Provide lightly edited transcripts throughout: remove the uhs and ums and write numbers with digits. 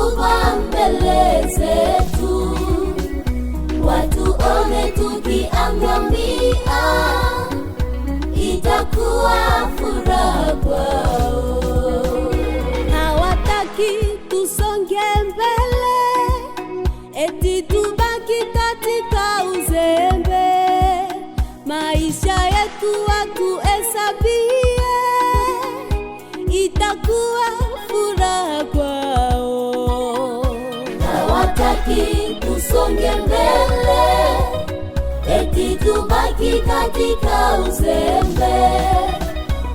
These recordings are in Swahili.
kubwa mbele zetu, watuone tukiangamia, itakuwa furaha kwao. Hawataki tusonge mbele, eti tubaki katika uzembe. Maisha yetu watuhesabie, itakuwa furaha kwao. Hawataki tusonge mbele, eti tubaki katika uzembe.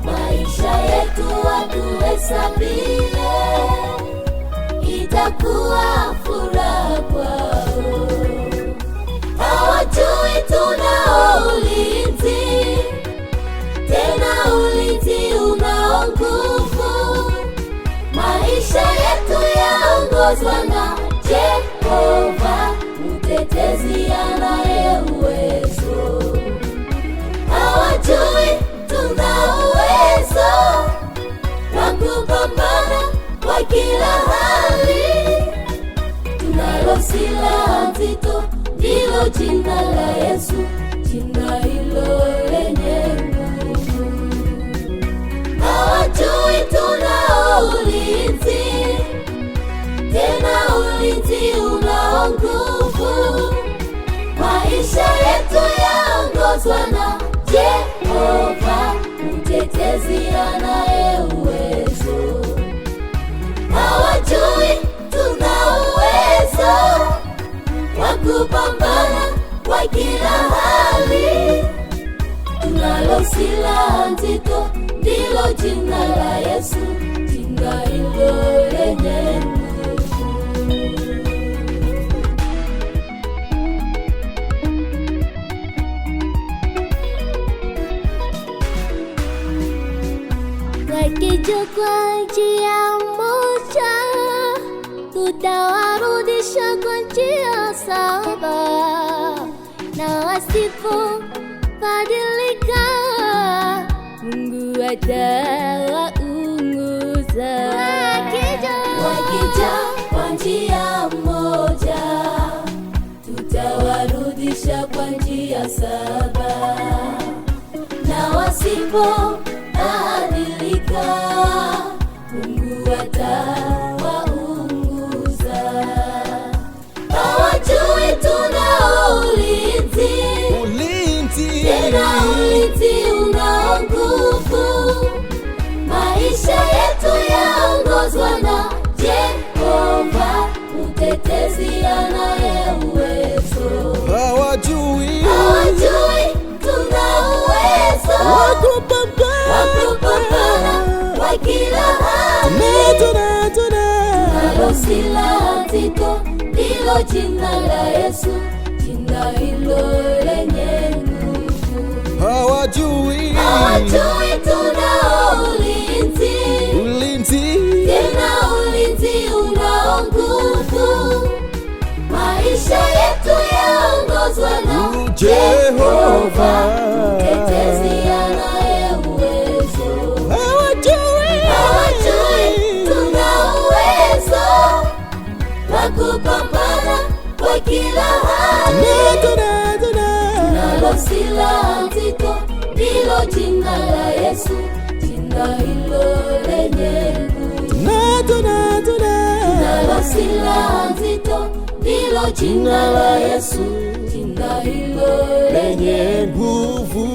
Maisha yetu watuhesabie, itakuwa furaha kwao. Hawajui tunao ulinzi, tena ulinzi unao nguvu. Maisha yetu yaongozwa na Jehova, mtetezi anaye uwezo. Hawajui tunao uwezo wa kupambana kwa kila hali. Tunalo silaha nzito, ndilo jina la Yesu, jina hilo lenye nguvu. Hawajui tunao ulinzi, tena ulinzi unao nguvu. Maisha yetu yaongozwa na Jehova, mtetezi anaye uwezo. Hawajui tunao uwezo wa kupambana kwa kila hali. Tunalo silaha nzito, ndilo jina la Yesu, jina hilo lenye nguvu. Wakija kwa njia moja, tutawarudisha kwa njia saba, na wasipobadilika, Mungu atawaunguza. Wakija kwa njia moja, tutawarudisha kwa njia saba, na wasipobadilika, Mungu atawaunguza. Hawajui tunao ulinzi, tena ulinzi unao nguvu. Maisha yetu yaongozwa na Jehova, mtetezi anaye uwezo. Hawajui tunao uwezo wa kupambana kwa kila hali. Tunalo silaha nzito, ndilo jina la Yesu, jina hilo lenye nguvu. Hawajui tunao ulinzi, tena ulinzi unao nguvu. Maisha yetu yaongozwa na Jehova, mtetezi anaye uwezo. Hawajui tunao uwezo wa kupambana kwa kila hali. Tunalo silaha nzito, ndilo jina la Yesu, jina hilo lenye nguvu. Tunalo silaha nzito, ndilo jina la Yesu, jina hilo lenye nguvu.